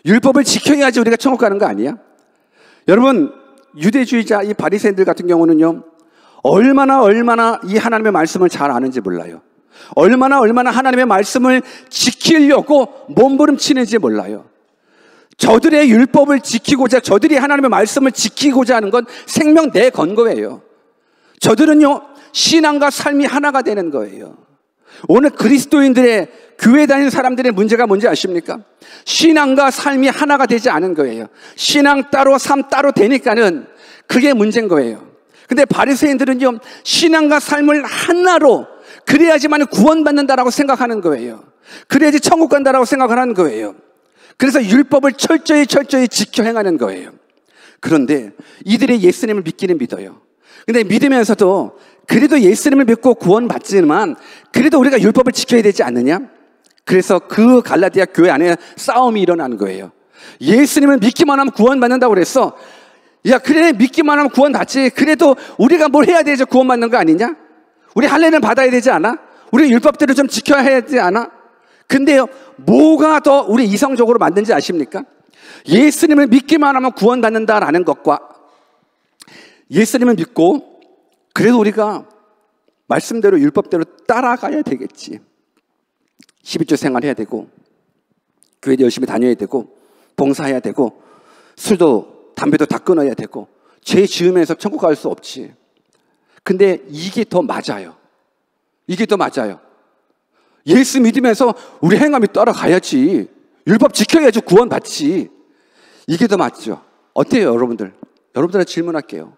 율법을 지켜야지 우리가 천국 가는 거 아니야? 여러분, 유대주의자 이 바리새인들 같은 경우는요, 얼마나 이 하나님의 말씀을 잘 아는지 몰라요. 얼마나 하나님의 말씀을 지키려고 몸부림치는지 몰라요. 저들의 율법을 지키고자, 저들이 하나님의 말씀을 지키고자 하는 건 생명 내건 거예요. 저들은요, 신앙과 삶이 하나가 되는 거예요. 오늘 그리스도인들의, 교회 다니는 사람들의 문제가 뭔지 아십니까? 신앙과 삶이 하나가 되지 않은 거예요. 신앙 따로 삶 따로 되니까는 그게 문제인 거예요. 근데 바리새인들은요, 신앙과 삶을 하나로, 그래야지만 구원받는다라고 생각하는 거예요. 그래야지 천국 간다라고 생각을 하는 거예요. 그래서 율법을 철저히 지켜 행하는 거예요. 그런데 이들이 예수님을 믿기는 믿어요. 근데 믿으면서도 그래도 예수님을 믿고 구원받지만 그래도 우리가 율법을 지켜야 되지 않느냐? 그래서 그 갈라디아 교회 안에 싸움이 일어나는 거예요. 예수님을 믿기만 하면 구원받는다고 그랬어. 야, 그래, 믿기만 하면 구원받지. 그래도 우리가 뭘 해야 되지 구원받는 거 아니냐? 우리 할례는 받아야 되지 않아? 우리 율법대로 좀 지켜야 되지 않아? 근데요, 뭐가 더 우리 이성적으로 맞는지 아십니까? 예수님을 믿기만 하면 구원받는다라는 것과 예수님을 믿고 그래도 우리가 말씀대로 율법대로 따라가야 되겠지. 12조 생활해야 되고, 교회도 열심히 다녀야 되고, 봉사해야 되고, 술도 담배도 다 끊어야 되고, 죄 지으면서 천국 갈 수 없지. 근데 이게 더 맞아요. 이게 더 맞아요. 예수 믿으면서 우리 행함이 따라가야지. 율법 지켜야지 구원받지. 이게 더 맞죠. 어때요, 여러분들? 여러분들한테 질문할게요.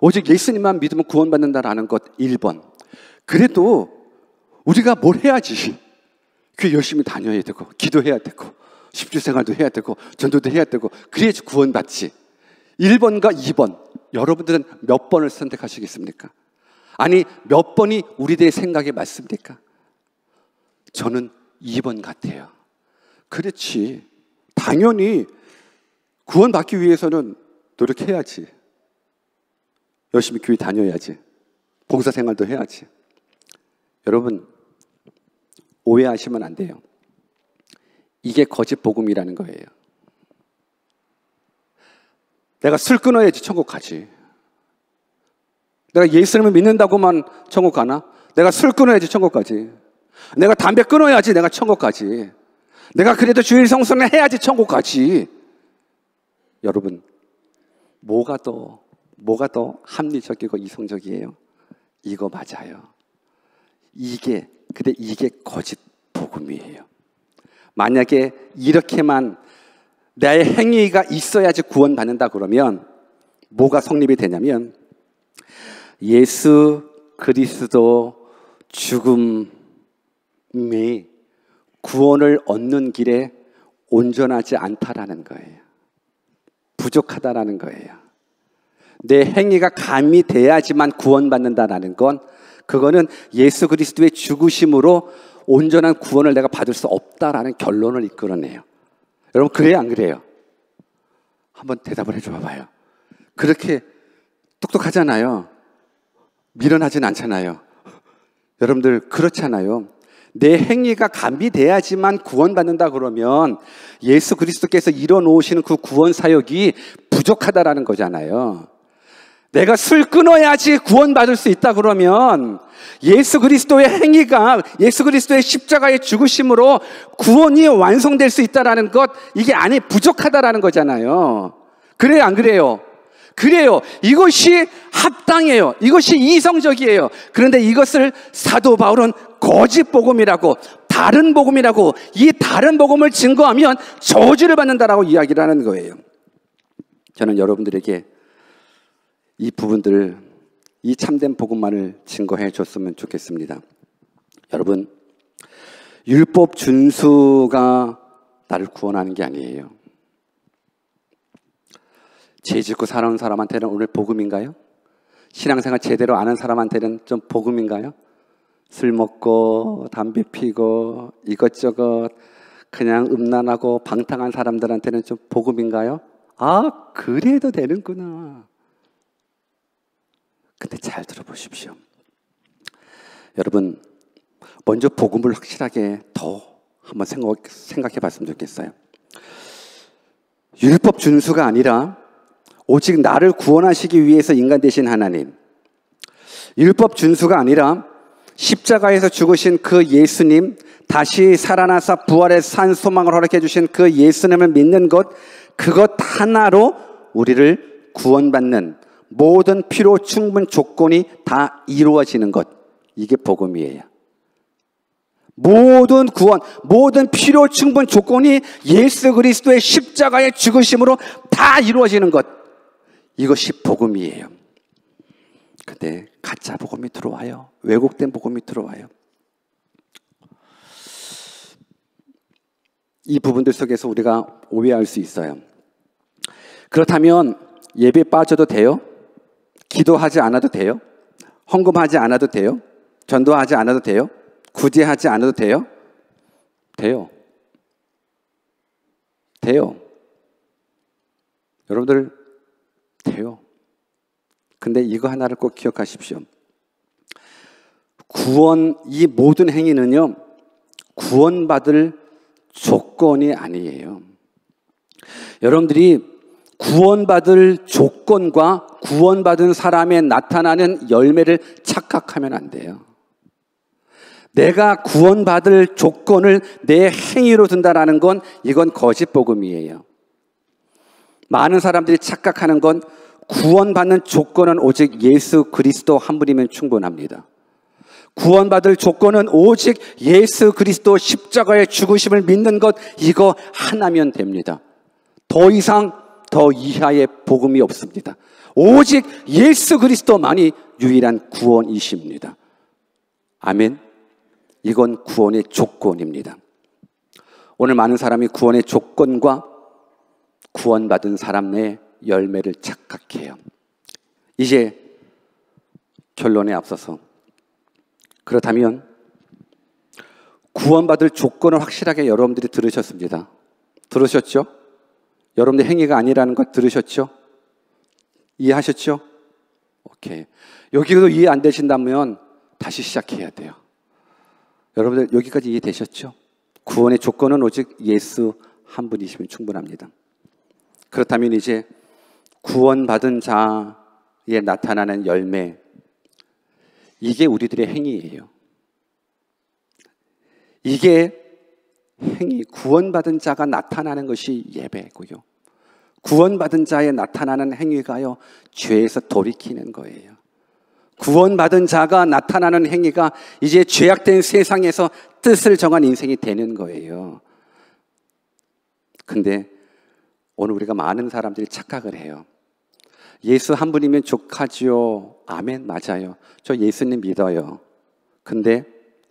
오직 예수님만 믿으면 구원받는다라는 것 1번. 그래도 우리가 뭘 해야지. 교회 열심히 다녀야 되고, 기도해야 되고, 십주생활도 해야 되고 전도도 해야 되고 그래야지 구원받지. 1번과 2번 여러분들은 몇 번을 선택하시겠습니까? 아니 몇 번이 우리들의 생각에 맞습니까? 저는 2번 같아요. 그렇지. 당연히 구원받기 위해서는 노력해야지. 열심히 교회 다녀야지. 봉사생활도 해야지. 여러분 오해하시면 안 돼요. 이게 거짓 복음이라는 거예요. 내가 술 끊어야지 천국 가지. 내가 예수님을 믿는다고만 천국 가나? 내가 술 끊어야지 천국 가지. 내가 담배 끊어야지 내가 천국 가지. 내가 그래도 주일 성수는 해야지 천국 가지. 여러분 뭐가 더 합리적이고 이성적이에요? 이거 맞아요. 근데 이게 거짓 복음이에요. 만약에 이렇게만 내 행위가 있어야지 구원받는다 그러면 뭐가 성립이 되냐면 예수 그리스도 죽음이 구원을 얻는 길에 온전하지 않다라는 거예요. 부족하다라는 거예요. 내 행위가 가미돼야지만 구원받는다라는 건 그거는 예수 그리스도의 죽으심으로 온전한 구원을 내가 받을 수 없다라는 결론을 이끌어내요. 여러분 그래요 안 그래요? 한번 대답을 해줘 봐봐요. 그렇게 똑똑하잖아요. 미련하진 않잖아요. 여러분들 그렇잖아요. 내 행위가 가미돼야지만 구원받는다 그러면 예수 그리스도께서 이뤄놓으시는 그 구원 사역이 부족하다라는 거잖아요. 내가 술 끊어야지 구원받을 수 있다 그러면 예수 그리스도의 행위가 예수 그리스도의 십자가의 죽으심으로 구원이 완성될 수 있다라는 것 이게 안에 부족하다라는 거잖아요. 그래요 안 그래요? 그래요. 이것이 합당해요. 이것이 이성적이에요. 그런데 이것을 사도 바울은 거짓 복음이라고 다른 복음이라고 이 다른 복음을 증거하면 저주를 받는다라고 이야기를 하는 거예요. 저는 여러분들에게 이 부분들을 이 참된 복음만을 증거해 줬으면 좋겠습니다. 여러분 율법 준수가 나를 구원하는 게 아니에요. 죄 짓고 살아온 사람한테는 오늘 복음인가요? 신앙생활 제대로 아는 사람한테는 좀 복음인가요? 술 먹고 담배 피고 이것저것 그냥 음란하고 방탕한 사람들한테는 좀 복음인가요? 아, 그래도 되는구나. 근데 잘 들어보십시오. 여러분 먼저 복음을 확실하게 더 한번 생각해 봤으면 좋겠어요. 율법 준수가 아니라 오직 나를 구원하시기 위해서 인간 되신 하나님, 율법 준수가 아니라 십자가에서 죽으신 그 예수님, 다시 살아나서 부활의 산 소망을 허락해 주신 그 예수님을 믿는 것, 그것 하나로 우리를 구원받는 모든 필요 충분 조건이 다 이루어지는 것, 이게 복음이에요. 모든 구원, 모든 필요 충분 조건이 예수 그리스도의 십자가의 죽으심으로 다 이루어지는 것, 이것이 복음이에요. 근데 가짜 복음이 들어와요. 왜곡된 복음이 들어와요. 이 부분들 속에서 우리가 오해할 수 있어요. 그렇다면 예배 빠져도 돼요? 기도하지 않아도 돼요? 헌금하지 않아도 돼요? 전도하지 않아도 돼요? 구제하지 않아도 돼요? 돼요. 돼요. 여러분들 돼요. 근데 이거 하나를 꼭 기억하십시오. 이 모든 행위는요, 구원받을 조건이 아니에요. 여러분들이 구원받을 조건과 구원받은 사람에 나타나는 열매를 착각하면 안 돼요. 내가 구원받을 조건을 내 행위로 둔다라는 건 이건 거짓 복음이에요. 많은 사람들이 착각하는 건 구원받는 조건은 오직 예수 그리스도 한 분이면 충분합니다. 구원받을 조건은 오직 예수 그리스도 십자가의 죽으심을 믿는 것, 이거 하나면 됩니다. 더 이상 더 이하의 복음이 없습니다. 오직 예수 그리스도만이 유일한 구원이십니다. 아멘. 이건 구원의 조건입니다. 오늘 많은 사람이 구원의 조건과 구원받은 사람의 열매를 착각해요. 이제 결론에 앞서서, 그렇다면 구원받을 조건을 확실하게 여러분들이 들으셨습니다. 들으셨죠? 여러분들 행위가 아니라는 것 들으셨죠? 이해하셨죠? 오케이. 여기도 이해 안 되신다면 다시 시작해야 돼요. 여러분들 여기까지 이해되셨죠? 구원의 조건은 오직 예수 한 분이시면 충분합니다. 그렇다면 이제 구원받은 자에 나타나는 열매, 이게 우리들의 행위예요. 이게 행위, 구원받은 자가 나타나는 것이 예배고요. 구원받은 자에 나타나는 행위가요, 죄에서 돌이키는 거예요. 구원받은 자가 나타나는 행위가 이제 죄악된 세상에서 뜻을 정한 인생이 되는 거예요. 근데 오늘 우리가 많은 사람들이 착각을 해요. 예수 한 분이면 족하지요. 아멘, 맞아요. 저 예수님 믿어요. 근데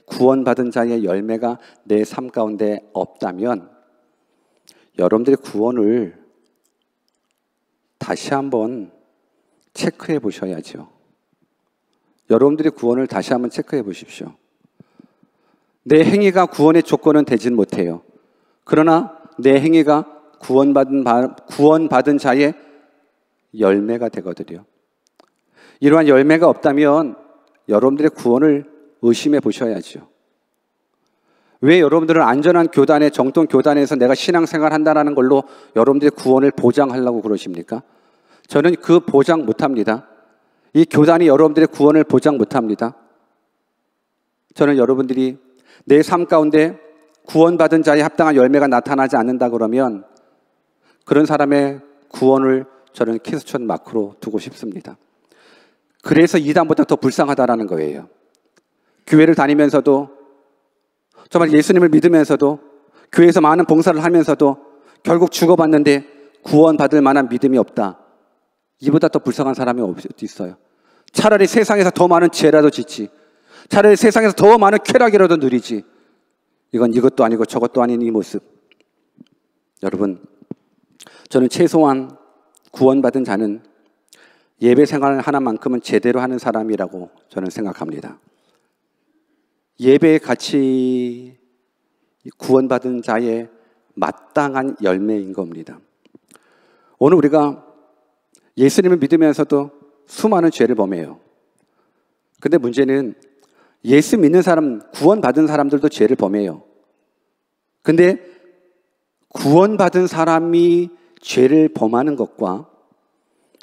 구원받은 자의 열매가 내 삶 가운데 없다면 여러분들의 구원을 다시 한번 체크해 보셔야죠. 여러분들의 구원을 다시 한번 체크해 보십시오. 내 행위가 구원의 조건은 되진 못해요. 그러나 내 행위가 구원받은 자의 열매가 되거든요. 이러한 열매가 없다면 여러분들의 구원을 의심해 보셔야죠. 왜 여러분들은 안전한 교단에, 정통 교단에서 내가 신앙생활 한다는 걸로 여러분들의 구원을 보장하려고 그러십니까? 저는 그 보장 못합니다. 이 교단이 여러분들의 구원을 보장 못합니다. 저는 여러분들이 내 삶 가운데 구원받은 자의 합당한 열매가 나타나지 않는다 그러면 그런 사람의 구원을 저는 키스천 마크로 두고 싶습니다. 그래서 이단보다 더 불쌍하다라는 거예요. 교회를 다니면서도, 정말 예수님을 믿으면서도, 교회에서 많은 봉사를 하면서도 결국 죽어봤는데 구원받을 만한 믿음이 없다. 이보다 더 불쌍한 사람이 어디 있어요? 차라리 세상에서 더 많은 죄라도 짓지, 차라리 세상에서 더 많은 쾌락이라도 누리지. 이건 이것도 아니고 저것도 아닌 이 모습. 여러분, 저는 최소한 구원받은 자는 예배 생활 하나만큼은 제대로 하는 사람이라고 저는 생각합니다. 예배의 가치, 구원받은 자의 마땅한 열매인 겁니다. 오늘 우리가 예수님을 믿으면서도 수많은 죄를 범해요. 근데 문제는 예수 믿는 사람, 구원받은 사람들도 죄를 범해요. 근데 구원받은 사람이 죄를 범하는 것과,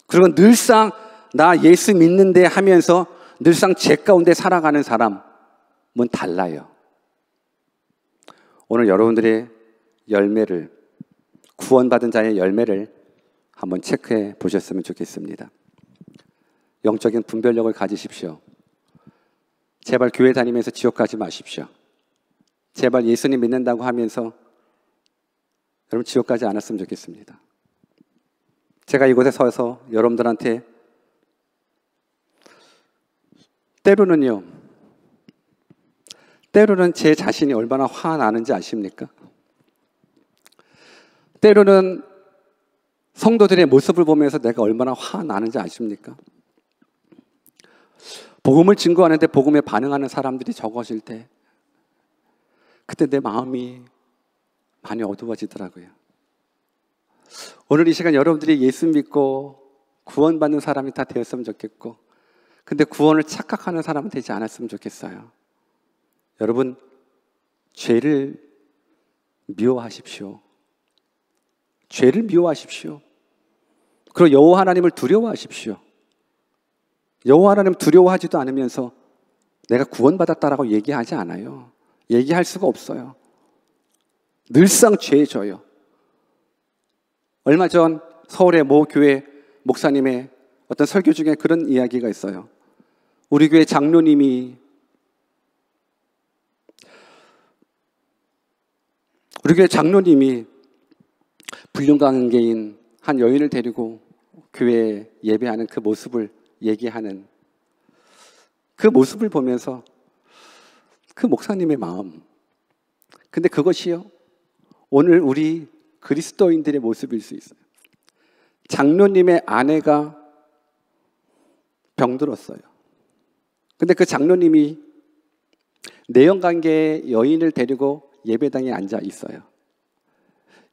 그리고 늘상 나 예수 믿는데 하면서 늘상 죄 가운데 살아가는 사람은 달라요. 오늘 여러분들의 열매를, 구원받은 자의 열매를 한번 체크해 보셨으면 좋겠습니다. 영적인 분별력을 가지십시오. 제발 교회 다니면서 지옥 가지 마십시오. 제발 예수님 믿는다고 하면서 여러분 지옥 가지 않았으면 좋겠습니다. 제가 이곳에 서서 여러분들한테 때로는 제 자신이 얼마나 화가 나는지 아십니까? 때로는 성도들의 모습을 보면서 내가 얼마나 화가 나는지 아십니까? 복음을 증거하는데 복음에 반응하는 사람들이 적어질 때 그때 내 마음이 많이 어두워지더라고요. 오늘 이 시간 여러분들이 예수 믿고 구원받는 사람이 다 되었으면 좋겠고, 근데 구원을 착각하는 사람은 되지 않았으면 좋겠어요. 여러분, 죄를 미워하십시오. 죄를 미워하십시오. 그리고 여호와 하나님을 두려워하십시오. 여호와 하나님 두려워하지도 않으면서 내가 구원받았다라고 얘기하지 않아요. 얘기할 수가 없어요. 늘상 죄에 져요. 얼마 전 서울의 모 교회 목사님의 어떤 설교 중에 그런 이야기가 있어요. 우리 교회 장로님이 불륜관계인 한 여인을 데리고 교회에 예배하는 그 모습을 얘기하는 그 모습을 보면서 그 목사님의 마음, 근데 그것이요 오늘 우리 그리스도인들의 모습일 수 있어요. 장로님의 아내가 병들었어요. 근데 그 장로님이 내연관계의 여인을 데리고 예배당에 앉아 있어요.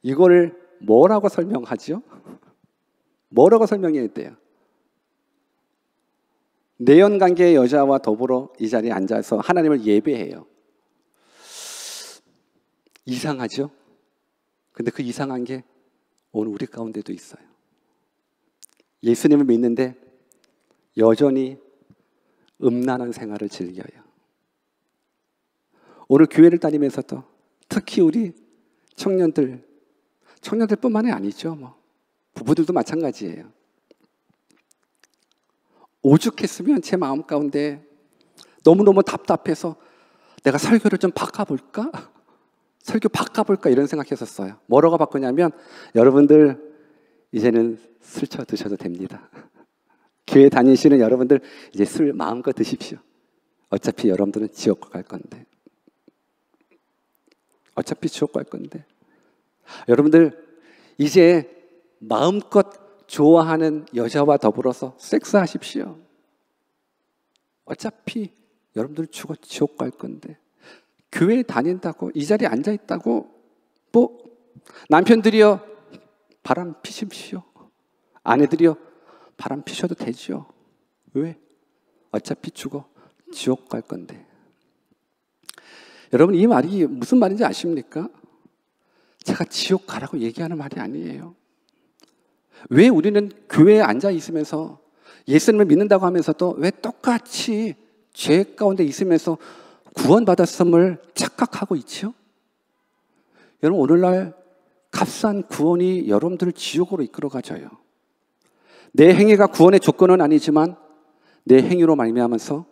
이거를 뭐라고 설명하죠? 뭐라고 설명해야 돼요? 내연관계의 여자와 더불어 이 자리에 앉아서 하나님을 예배해요. 이상하죠? 근데 그 이상한 게 오늘 우리 가운데도 있어요. 예수님을 믿는데 여전히 음란한 생활을 즐겨요. 오늘 교회를 다니면서도 특히 우리 청년들뿐만이 아니죠. 부부들도 마찬가지예요. 오죽했으면 제 마음 가운데 너무너무 답답해서 내가 설교를 좀 바꿔볼까? 설교 바꿔볼까? 이런 생각했었어요. 뭐라고 바꾸냐면 여러분들 이제는 스쳐 드셔도 됩니다. 교회 다니시는 여러분들 이제 술 마음껏 드십시오. 어차피 여러분들은 지옥 갈 건데. 어차피 지옥 갈 건데. 여러분들 이제 마음껏 좋아하는 여자와 더불어서 섹스하십시오. 어차피 여러분들 죽어 지옥 갈 건데. 교회에 다닌다고 이 자리에 앉아있다고 남편들이요 바람 피십시오. 아내들이요 바람 피셔도 되죠. 왜? 어차피 죽어 지옥 갈 건데. 여러분 이 말이 무슨 말인지 아십니까? 제가 지옥 가라고 얘기하는 말이 아니에요. 왜 우리는 교회에 앉아 있으면서 예수님을 믿는다고 하면서도 왜 똑같이 죄 가운데 있으면서 구원받았음을 착각하고 있죠? 여러분 오늘날 값싼 구원이 여러분들을 지옥으로 이끌어가져요. 내 행위가 구원의 조건은 아니지만 내 행위로 말미암아서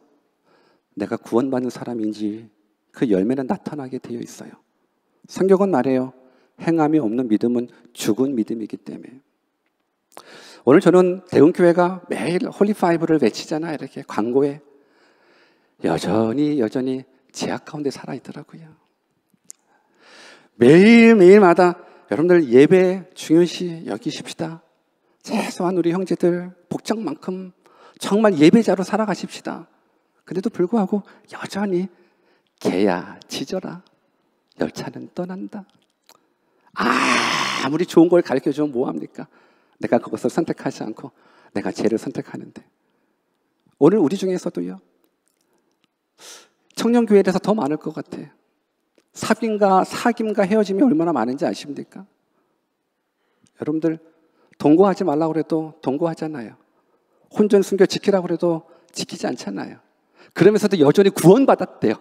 내가 구원받는 사람인지 그 열매는 나타나게 되어 있어요. 성경은 말해요. 행함이 없는 믿음은 죽은 믿음이기 때문에. 오늘 저는 대흥교회가 매일 홀리파이브를 외치잖아요. 이렇게 광고에 여전히 제약 가운데 살아있더라고요. 매일마다 여러분들 예배 중요시 여기십시다. 최소한 우리 형제들 복장만큼 정말 예배자로 살아가십시다. 그래도 불구하고 여전히 개야 짖어라 열차는 떠난다. 아무리 좋은 걸 가르쳐주면 뭐합니까? 내가 그것을 선택하지 않고 내가 죄를 선택하는데. 오늘 우리 중에서도요 청년교회에 대해서 더 많을 것 같아. 사귐과 헤어짐이 얼마나 많은지 아십니까? 여러분들 동거하지 말라고 해도 동거하잖아요. 혼전 순결 지키라고 해도 지키지 않잖아요. 그러면서도 여전히 구원받았대요.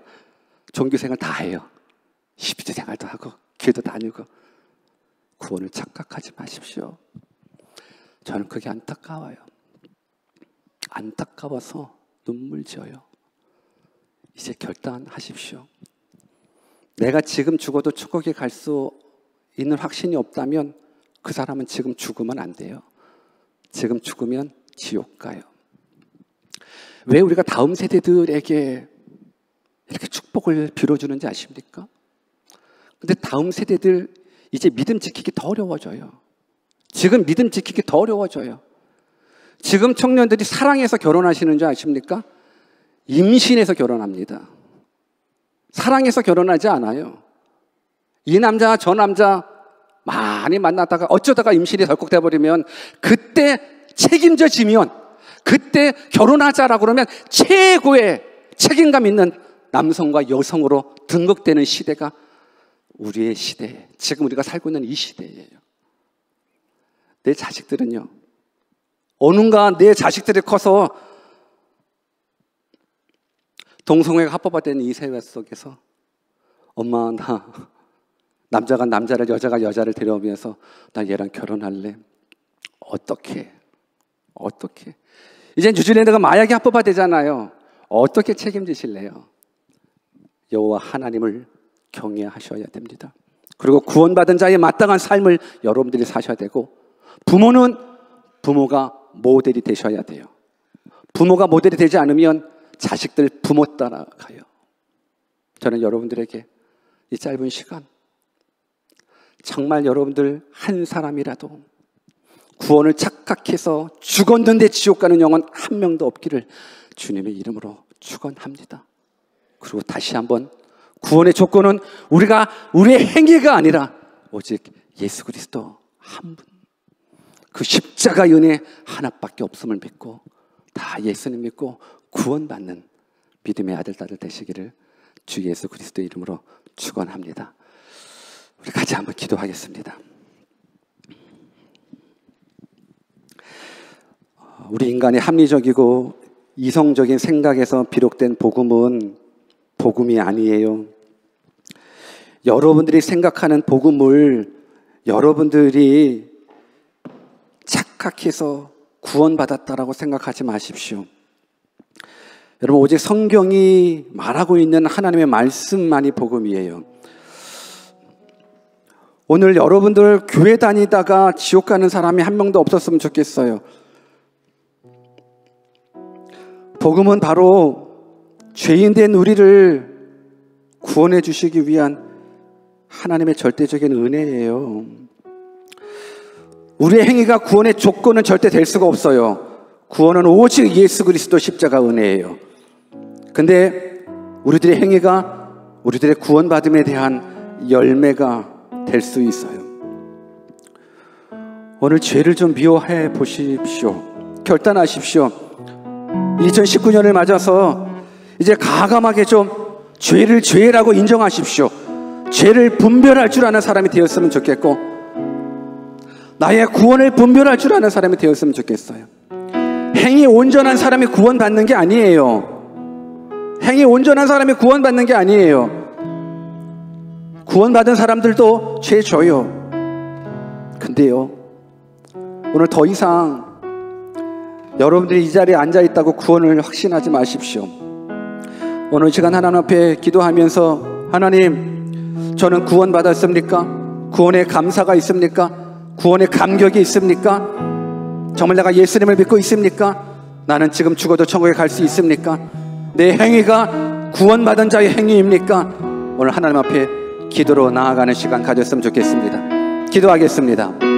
종교생활 다 해요. 12대 생활도 하고 교회도 다니고. 구원을 착각하지 마십시오. 저는 그게 안타까워요. 안타까워서 눈물 지어요. 이제 결단하십시오. 내가 지금 죽어도 천국에 갈 수 있는 확신이 없다면 그 사람은 지금 죽으면 안 돼요. 지금 죽으면 지옥 가요. 왜 우리가 다음 세대들에게 이렇게 축복을 빌어주는지 아십니까? 근데 다음 세대들 이제 믿음 지키기 더 어려워져요. 지금 믿음 지키기 더 어려워져요. 지금 청년들이 사랑해서 결혼하시는 줄 아십니까? 임신해서 결혼합니다. 사랑해서 결혼하지 않아요. 이 남자 저 남자 많이 만나다가 어쩌다가 임신이 덜컥 돼버리면 그때 책임져 지면 그때 결혼하자라고 그러면 최고의 책임감 있는 남성과 여성으로 등극되는 시대가 우리의 시대, 지금 우리가 살고 있는 이 시대예요. 내 자식들은요, 어느가 내 자식들이 커서 동성애가 합법화된 이 사회 속에서 엄마 나 남자가 남자를 여자가 여자를 데려오면서 나 얘랑 결혼할래. 어떻게 이제 뉴질랜드가 마약이 합법화되잖아요. 어떻게 책임지실래요? 여호와 하나님을 경외하셔야 됩니다. 그리고 구원받은 자의 마땅한 삶을 여러분들이 사셔야 되고, 부모는 부모가 모델이 되셔야 돼요. 부모가 모델이 되지 않으면 자식들 부모 따라가요. 저는 여러분들에게 이 짧은 시간 정말 여러분들 한 사람이라도 구원을 착각해서 죽었는데 지옥 가는 영혼 한 명도 없기를 주님의 이름으로 축원합니다. 그리고 다시 한번 구원의 조건은 우리의 행위가 아니라 오직 예수 그리스도 한 분, 그 십자가의 은혜 하나밖에 없음을 믿고 다 예수님 믿고 구원받는 믿음의 아들, 딸들 되시기를 주 예수 그리스도의 이름으로 축원합니다. 우리 같이 한번 기도하겠습니다. 우리 인간의 합리적이고 이성적인 생각에서 비록된 복음은 복음이 아니에요. 여러분들이 생각하는 복음을 여러분들이 착각해서 구원받았다라고 생각하지 마십시오. 여러분, 오직 성경이 말하고 있는 하나님의 말씀만이 복음이에요. 오늘 여러분들 교회 다니다가 지옥 가는 사람이 한 명도 없었으면 좋겠어요. 복음은 바로 죄인된 우리를 구원해 주시기 위한 하나님의 절대적인 은혜예요. 우리의 행위가 구원의 조건은 절대 될 수가 없어요. 구원은 오직 예수 그리스도 십자가 은혜예요. 근데 우리들의 행위가 우리들의 구원받음에 대한 열매가 될 수 있어요. 오늘 죄를 좀 미워해 보십시오. 결단하십시오. 2019년을 맞아서 이제 과감하게 좀 죄를 죄라고 인정하십시오. 죄를 분별할 줄 아는 사람이 되었으면 좋겠고, 나의 구원을 분별할 줄 아는 사람이 되었으면 좋겠어요. 행위 온전한 사람이 구원받는 게 아니에요. 행위 온전한 사람이 구원받는 게 아니에요. 구원받은 사람들도 죄 져요. 근데요, 오늘 더 이상 여러분들이 이 자리에 앉아있다고 구원을 확신하지 마십시오. 오늘 시간 하나님 앞에 기도하면서, 하나님, 저는 구원받았습니까? 구원의 감사가 있습니까? 구원의 감격이 있습니까? 정말 내가 예수님을 믿고 있습니까? 나는 지금 죽어도 천국에 갈 수 있습니까? 내 행위가 구원받은 자의 행위입니까? 오늘 하나님 앞에 기도로 나아가는 시간 가졌으면 좋겠습니다. 기도하겠습니다.